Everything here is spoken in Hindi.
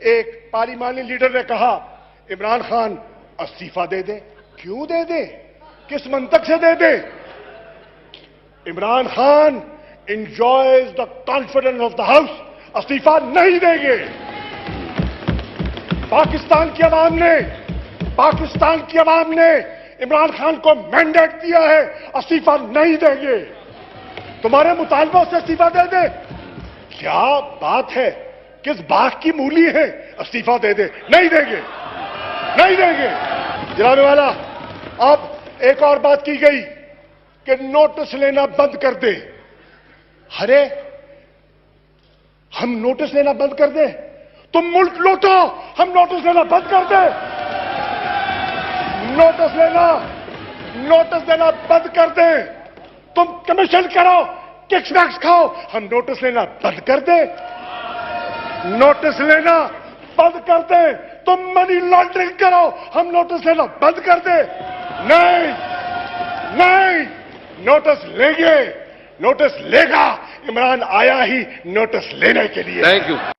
एक पार्लिमानी लीडर ने कहा इमरान खान इस्तीफा दे दे। क्यों दे दे? किस मंतक से दे दे? Imran Khan enjoys the confidence of the house, इस्तीफा नहीं देंगे। पाकिस्तान की आवाम ने इमरान खान को मैंडेट दिया है, इस्तीफा नहीं देंगे। तुम्हारे मुतालबों से इस्तीफा दे दे। क्या बात है? किस बाग की मूली है? इस्तीफा दे दे। नहीं देंगे, नहीं देंगे। जनाब वाला, अब एक और बात की गई कि नोटिस लेना बंद कर दे। अरे हम नोटिस लेना बंद कर दे? तुम मुल्क लूटो, हम नोटिस लेना बंद कर दे? नोटिस देना बंद कर दे। तुम कमीशन करो, किकबैक्स खाओ, हम नोटिस लेना बंद कर दे? नोटिस लेना बंद कर दे। तुम मनी लॉन्ड्रिंग करो, हम नोटिस लेना बंद कर दे? नहीं, नहीं, नोटिस लेंगे, नोटिस लेगा। इमरान आया ही नोटिस लेने के लिए। Thank you.